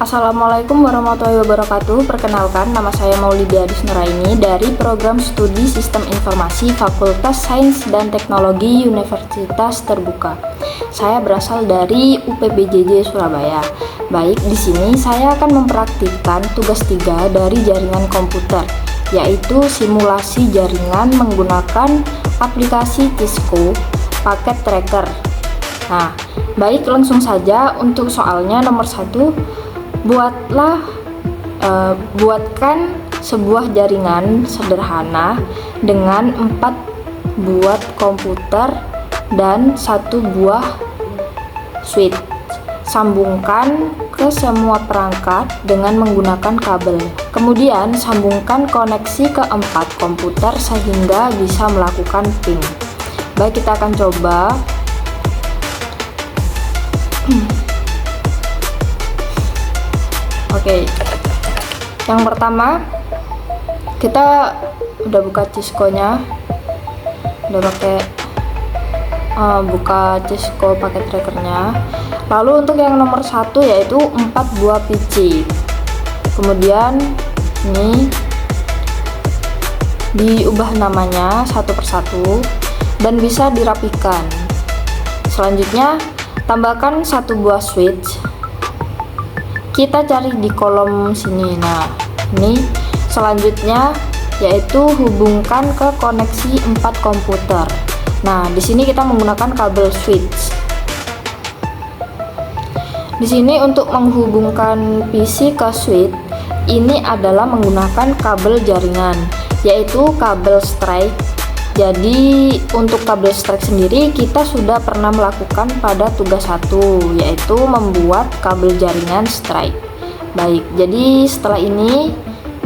Assalamualaikum warahmatullahi wabarakatuh. Perkenalkan, nama saya Maulidia Adisnuraini dari Program Studi Sistem Informasi Fakultas Sains dan Teknologi Universitas Terbuka. Saya berasal dari UPBJJ Surabaya. Baik, di sini saya akan mempraktikkan tugas 3 dari jaringan komputer, yaitu simulasi jaringan menggunakan aplikasi Cisco Packet Tracker. Nah, baik, langsung saja untuk soalnya nomor 1. Buatkan sebuah jaringan sederhana dengan 4 buah komputer dan 1 buah switch. Sambungkan ke semua perangkat dengan menggunakan kabel. Kemudian sambungkan koneksi ke 4 komputer sehingga bisa melakukan ping. Baik, kita akan coba. Oke, yang pertama kita udah buka Cisco-nya, udah pakai buka Cisco pakai trackernya. Lalu untuk yang nomor 1 yaitu 4 buah PC. Kemudian ini diubah namanya satu persatu dan bisa dirapikan. Selanjutnya tambahkan 1 buah switch. Kita cari di kolom sini. Nah, ini selanjutnya yaitu hubungkan ke koneksi 4 komputer. Nah, di sini kita menggunakan kabel switch. Di sini untuk menghubungkan PC ke switch ini adalah menggunakan kabel jaringan, yaitu kabel strike. Jadi untuk kabel strike sendiri kita sudah pernah melakukan pada tugas 1, yaitu membuat kabel jaringan strike. Baik, jadi setelah ini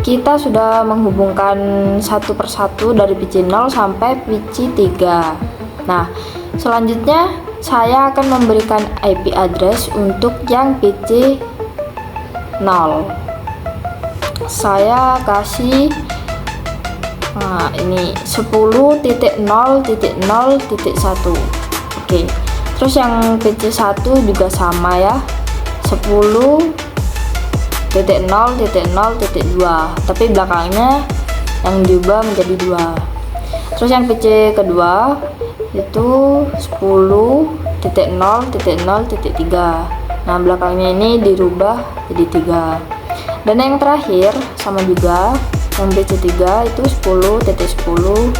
kita sudah menghubungkan satu persatu dari PC 0 sampai PC 3. Nah, selanjutnya saya akan memberikan IP address untuk yang PC 0. Saya kasih ini 10.0.0.1. Oke. Terus yang PC 1 juga sama ya. 10.0.0.2, tapi belakangnya yang diubah menjadi 2. Terus yang PC kedua itu 10.0.0.3. Nah, belakangnya ini dirubah jadi 3. Dan yang terakhir sama juga, yang PC 3 itu 10.0.0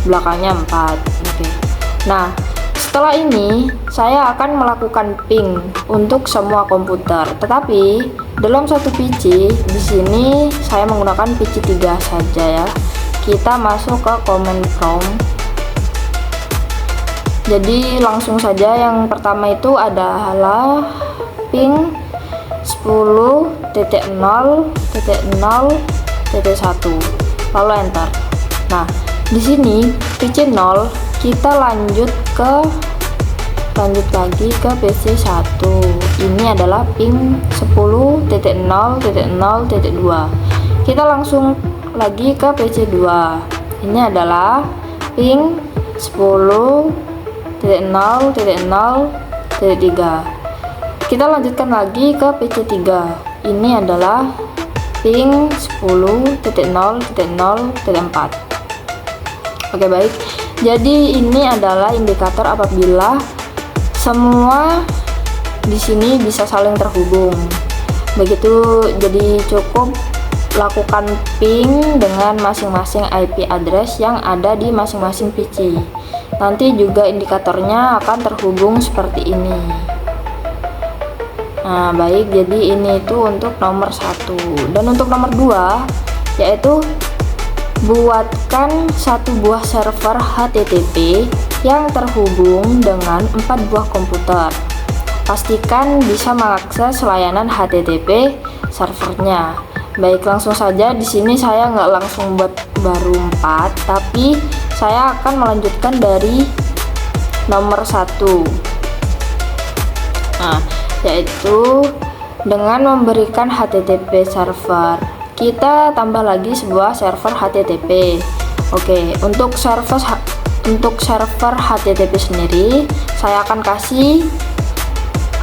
belakangnya 4. Oke. Nah, setelah ini saya akan melakukan ping untuk semua komputer. Tetapi dalam satu PC di sini saya menggunakan PC 3 saja ya. Kita masuk ke command prompt. Jadi langsung saja yang pertama itu adalah ping 10.0.0.1 lalu enter. Nah, di sini PC 0 kita lanjut lagi ke PC 1. Ini adalah ping 10.0.0.2. Kita langsung lagi ke PC 2. Ini adalah ping 10.0.0.3. Kita lanjutkan lagi ke PC 3. Ini adalah ping 10.0.0.4. Oke, baik. Jadi ini adalah indikator apabila semua di sini bisa saling terhubung. Begitu, jadi cukup lakukan ping dengan masing-masing IP address yang ada di masing-masing PC. Nanti juga indikatornya akan terhubung seperti ini. Nah, baik, jadi ini itu untuk nomor 1. Dan untuk nomor 2 yaitu buatkan 1 buah server HTTP yang terhubung dengan 4 buah komputer. Pastikan bisa mengakses layanan HTTP servernya. Baik, langsung saja. Di sini saya nggak langsung buat baru 4, tapi saya akan melanjutkan dari nomor 1. Nah, yaitu dengan memberikan HTTP server. Kita tambah lagi sebuah server HTTP. Oke, untuk untuk server HTTP sendiri saya akan kasih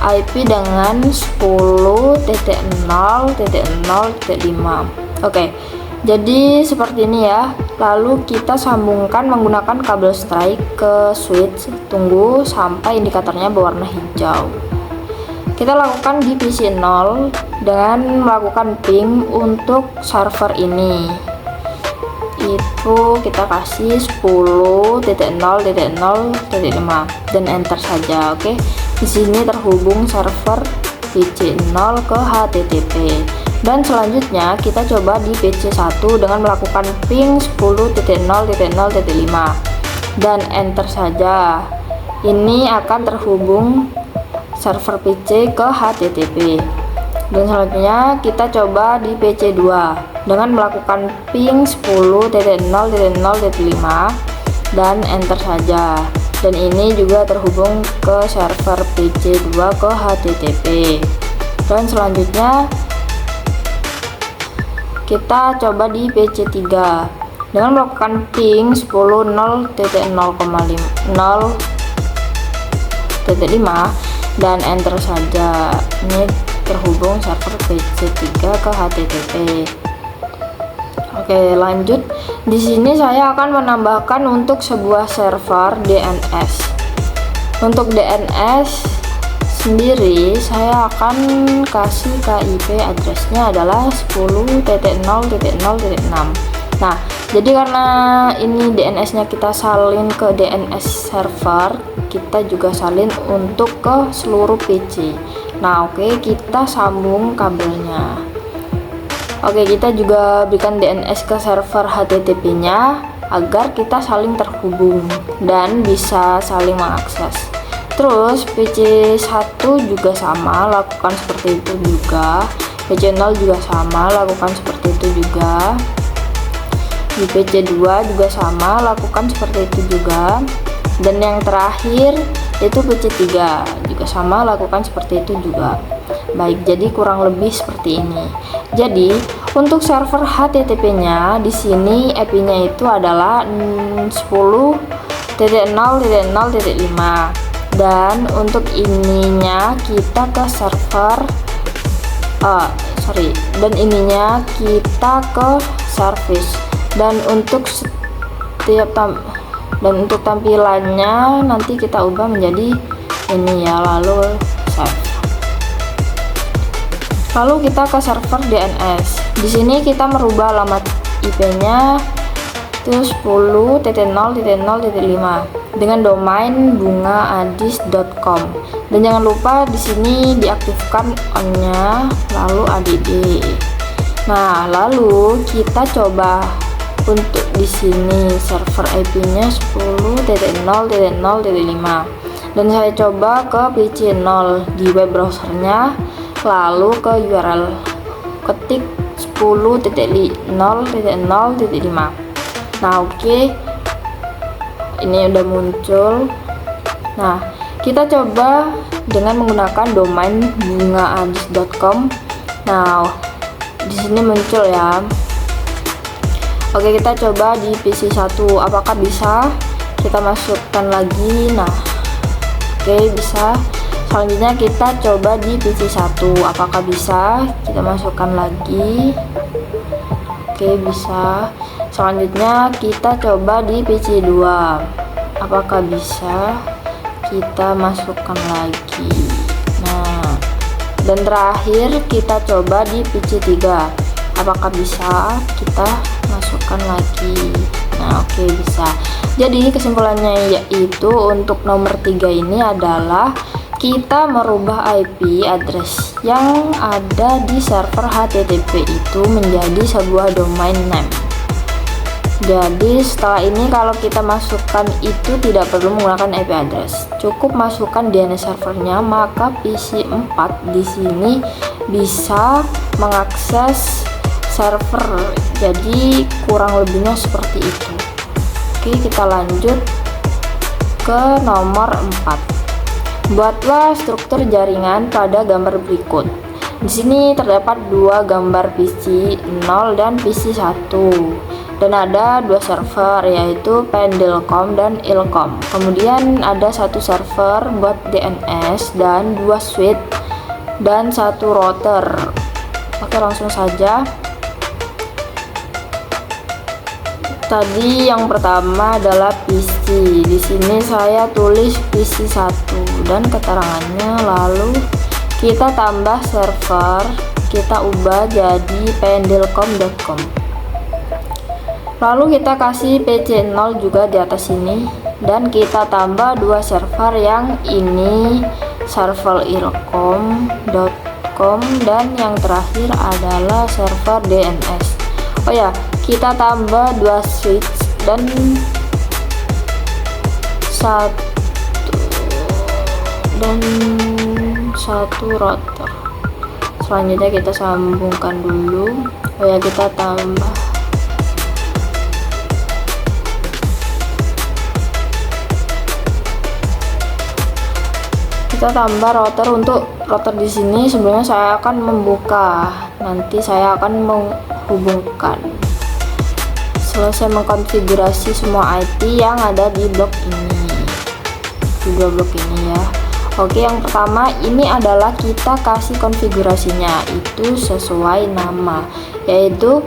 IP dengan 10.0.0.5. Oke, jadi seperti ini ya. Lalu kita sambungkan menggunakan kabel strike ke switch. Tunggu sampai indikatornya berwarna hijau. Kita lakukan di PC 0 dengan melakukan ping untuk server ini. Itu kita kasih 10.0.0.5 dan enter saja. Oke. Di sini terhubung server PC 0 ke HTTP. Dan selanjutnya kita coba di PC 1 dengan melakukan ping 10.0.0.5 dan enter saja. Ini akan terhubung server PC ke HTTP. Dan selanjutnya kita coba di PC 2 dengan melakukan ping 10.0.0.5 dan enter saja. Dan ini juga terhubung ke server PC 2 ke HTTP. Dan selanjutnya kita coba di PC 3 dengan melakukan ping 10.0.0.5 dan enter saja. Ini terhubung server PC 3 ke HTTP. Oke, lanjut. Di sini saya akan menambahkan untuk sebuah server DNS. Untuk DNS sendiri saya akan kasih ke IP addressnya adalah 10.0.0.6. Nah, jadi karena ini DNS-nya kita salin ke DNS server, kita juga salin untuk ke seluruh PC. Nah, oke, kita sambung kabelnya. Oke, kita juga berikan DNS ke server HTTP-nya agar kita saling terhubung dan bisa saling mengakses. Terus PC 1 juga sama, lakukan seperti itu juga. PC 0 juga sama, lakukan seperti itu juga. Di PC 2 juga sama, lakukan seperti itu juga. Dan yang terakhir yaitu PC 3 juga sama, lakukan seperti itu juga. Baik, jadi kurang lebih seperti ini. Jadi untuk server HTTP-nya di sini IP-nya itu adalah 10.0.0.5 dan untuk ininya kita ke server dan ininya kita ke service. Dan untuk untuk tampilannya nanti kita ubah menjadi ini ya, lalu save. Lalu kita ke server DNS. Di sini kita merubah alamat IP-nya itu 10.0.0.5 dengan domain bungaadis.com. Dan jangan lupa di sini diaktifkan on-nya, lalu add. Nah, lalu kita coba untuk di sini server IP-nya 10.0.0.5 dan saya coba ke PC 0 di web browsernya, lalu ke URL ketik 10.0.0.5. Nah, oke, ini udah muncul. Nah, kita coba dengan menggunakan domain bungaadis.com. Nah, di sini muncul ya. Oke, kita coba di PC 1 apakah bisa. Kita masukkan lagi. Nah, oke, bisa. Selanjutnya kita coba di PC 1 apakah bisa. Kita masukkan lagi. Oke, bisa. Selanjutnya kita coba di PC 2 apakah bisa. Kita masukkan lagi. Nah, dan terakhir kita coba di PC 3 apakah bisa. Kita masukkan lagi. Nah, oke, bisa. Jadi kesimpulannya yaitu untuk nomor 3 ini adalah kita merubah IP address yang ada di server HTTP itu menjadi sebuah domain name. Jadi setelah ini kalau kita masukkan itu tidak perlu menggunakan IP address, cukup masukkan DNS servernya, maka PC 4 di sini bisa mengakses server. Jadi kurang lebihnya seperti itu. Oke, kita lanjut ke nomor 4. Buatlah struktur jaringan pada gambar berikut. Di sini terdapat dua gambar PC 0 dan PC 1. dan ada dua server yaitu Pendelcom dan Ilkom. Kemudian ada satu server buat DNS dan dua switch dan satu router. Oke, langsung saja. Tadi yang pertama adalah PC. Di sini saya tulis PC 1 dan keterangannya, lalu kita tambah server, kita ubah jadi pendelcom.com. Lalu kita kasih PC0 juga di atas sini dan kita tambah dua server, yang ini server ilkom.com dan yang terakhir adalah server DNS. Oh ya, kita tambah dua switch dan satu router. Selanjutnya kita sambungkan dulu. Oh ya, kita tambah router. Untuk router di sini sebelumnya saya akan membuka, nanti saya akan menghubungkan. Selesai mengkonfigurasi semua IP yang ada di blok ini, di dua blok ini ya. Oke, yang pertama ini adalah kita kasih konfigurasinya itu sesuai nama, yaitu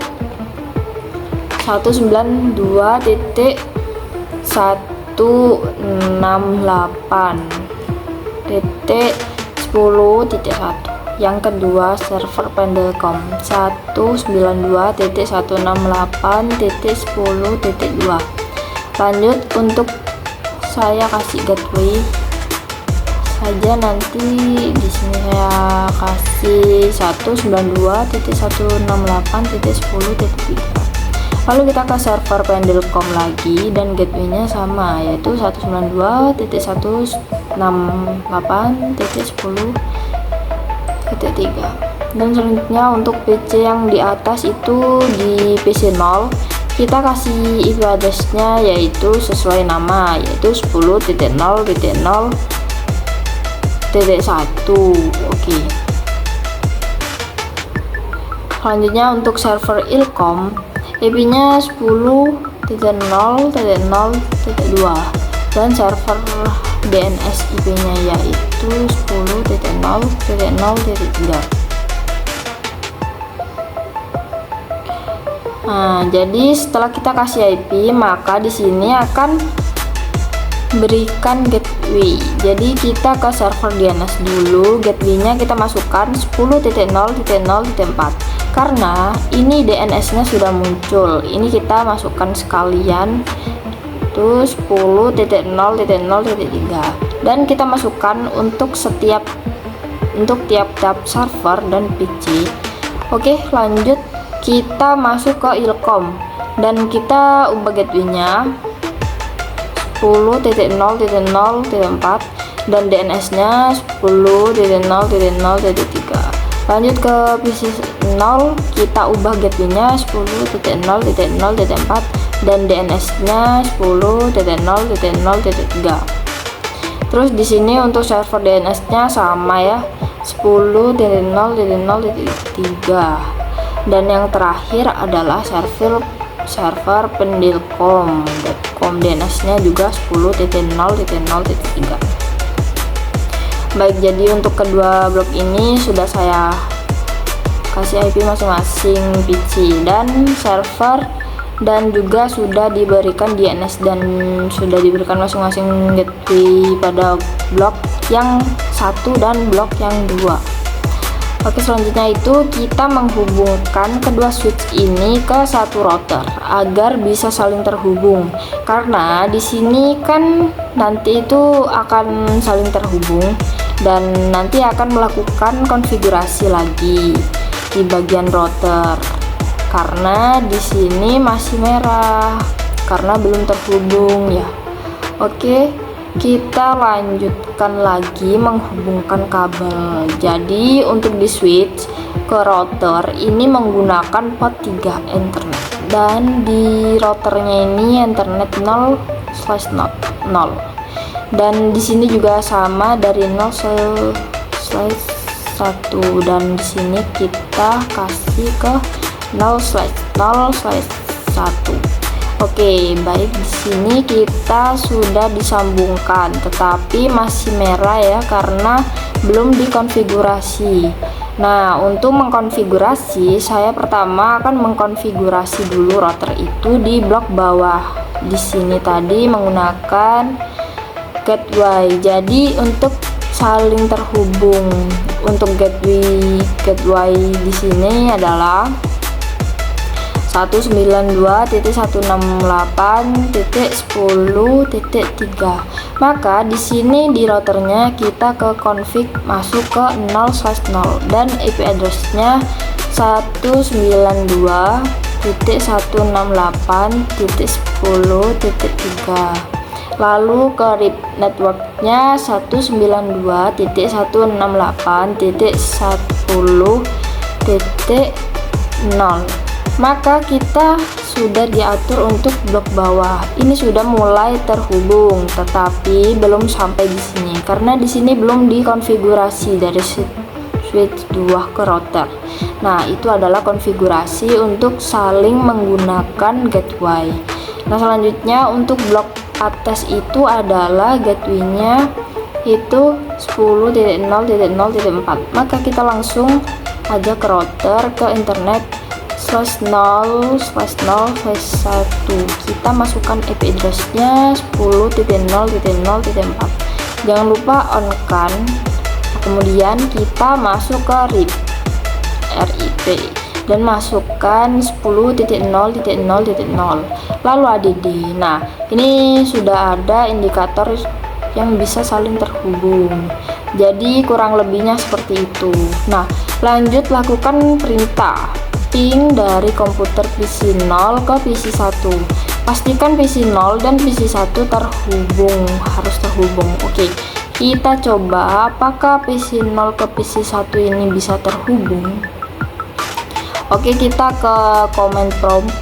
192.168.10.1. yang kedua server Pendelcom 192.168.10.2. lanjut, untuk saya kasih gateway saja, nanti di sini saya kasih 192.168.10.3. lalu kita ke server Pendelcom lagi dan gateway-nya sama, yaitu 192.168.10.3. dan selanjutnya untuk PC yang di atas itu di PC 0 kita kasih IP address-nya yaitu sesuai nama, yaitu 10.0.0.1. Oke. Selanjutnya untuk server Ilkom IP-nya 10.0.0.2 dan server DNS IP-nya yaitu 10.0.0.3. Nah, jadi setelah kita kasih IP, maka di sini akan berikan gateway. Jadi kita ke server DNS dulu, gateway-nya kita masukkan 10.0.0.4. Karena ini DNS-nya sudah muncul, ini kita masukkan sekalian itu 10.0.0.3 dan kita masukkan untuk tiap-tiap server dan PC. Oke, lanjut kita masuk ke Ilkom dan kita ubah gateway-nya 10.0.0.4 dan DNS-nya 10.0.0.3. lanjut ke PC 0, kita ubah gateway-nya 10.0.0.4 dan DNS-nya 10.0.0.3. terus di sini untuk server DNS-nya sama ya, 10.0.0.3. dan yang terakhir adalah server pendelcom.com, DNS-nya juga 10.0.0.3. Baik, jadi untuk kedua blok ini sudah saya kasih IP masing-masing PC dan server, dan juga sudah diberikan DNS dan sudah diberikan masing-masing gateway pada blok yang satu dan blok yang dua. Oke, selanjutnya itu kita menghubungkan kedua switch ini ke satu router agar bisa saling terhubung, karena di sini kan nanti itu akan saling terhubung dan nanti akan melakukan konfigurasi lagi di bagian router, karena di sini masih merah karena belum terhubung ya. Oke, kita lanjutkan lagi menghubungkan kabel. Jadi untuk di switch ke router ini menggunakan port 3 internet, dan di routernya ini internet 0/0. Dan di sini juga sama dari 0/1, dan di sini kita kasih ke 0/1 satu. Oke, baik, di sini kita sudah disambungkan, tetapi masih merah ya karena belum dikonfigurasi. Nah, untuk mengkonfigurasi, saya pertama akan mengkonfigurasi dulu router itu di blok bawah. Di sini tadi menggunakan gateway. Jadi untuk saling terhubung, untuk gateway di sini adalah 192.168.10.3. Maka di sini di routernya kita ke config, masuk ke 0/0 dan IP address-nya 192.168.10.3. Lalu ke RIP networknya 192.168.10.0. Maka kita sudah diatur untuk blok bawah. Ini sudah mulai terhubung, tetapi belum sampai di sini karena di sini belum dikonfigurasi dari switch 2 ke router. Nah, itu adalah konfigurasi untuk saling menggunakan gateway. Nah, selanjutnya untuk blok atas itu adalah gateway-nya itu 10.0.0.4. Maka kita langsung aja ke router, ke internet /0/0/1. Kita masukkan IP address-nya 10.0.0.4. Jangan lupa on kan. Kemudian kita masuk ke RIP dan masukkan 10.0.0.0 lalu ADD. Nah, ini sudah ada indikator yang bisa saling terhubung. Jadi kurang lebihnya seperti itu. Nah, lanjut lakukan perintah ping dari komputer PC 0 ke PC 1. Pastikan PC 0 dan PC 1 terhubung, harus terhubung. Oke, kita coba apakah PC 0 ke PC 1 ini bisa terhubung. Oke, kita ke command prompt.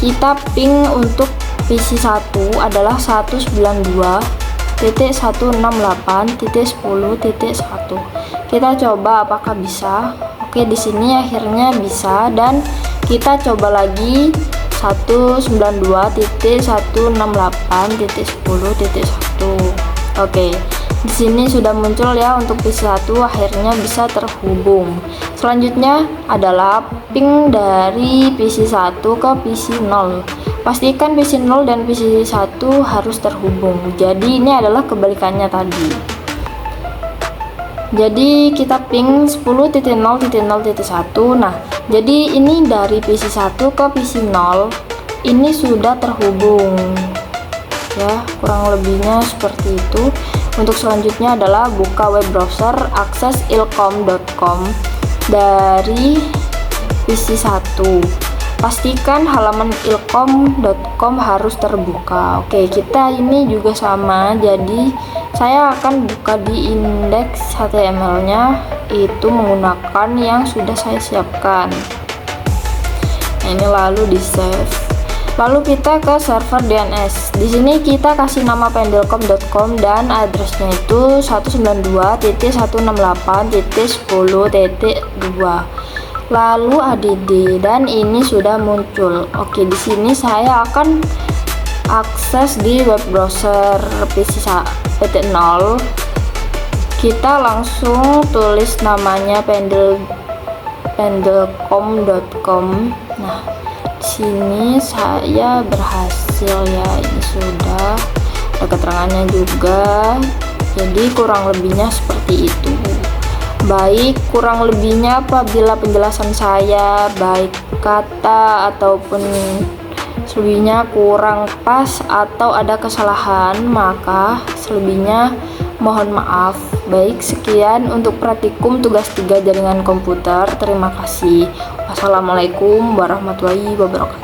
Kita ping untuk PC 1 adalah 192.168.10.1. Kita coba apakah bisa. Oke, di sini akhirnya bisa dan kita coba lagi 192.168.10.1. Oke, di sini sudah muncul ya untuk PC 1 akhirnya bisa terhubung. Selanjutnya adalah ping dari PC 1 ke PC 0. Pastikan PC 0 dan PC 1 harus terhubung. Jadi ini adalah kebalikannya tadi. Jadi kita ping 10.0.0.1. Nah, jadi ini dari PC 1 ke PC 0 ini sudah terhubung. Ya, kurang lebihnya seperti itu. Untuk selanjutnya adalah buka web browser, akses ilkom.com dari PC 1. Pastikan halaman ilkom.com harus terbuka. Oke, kita ini juga sama. Jadi saya akan buka di indeks HTML-nya itu menggunakan yang sudah saya siapkan. Nah, ini lalu di save. Lalu kita ke server DNS. Di sini kita kasih nama pendelcom.com dan addressnya itu 192.168.10.2. Lalu ADD dan ini sudah muncul. Oke, di sini saya akan akses di web browser PC 0. Kita langsung tulis namanya pendelcom.com. Nah, di sini saya berhasil ya, ini sudah ada keterangannya juga. Jadi kurang lebihnya seperti itu. Baik, kurang lebihnya apabila penjelasan saya baik kata ataupun selebihnya kurang pas atau ada kesalahan, maka selebihnya mohon maaf. Baik, sekian untuk praktikum tugas 3 jaringan komputer. Terima kasih. Wassalamualaikum warahmatullahi wabarakatuh.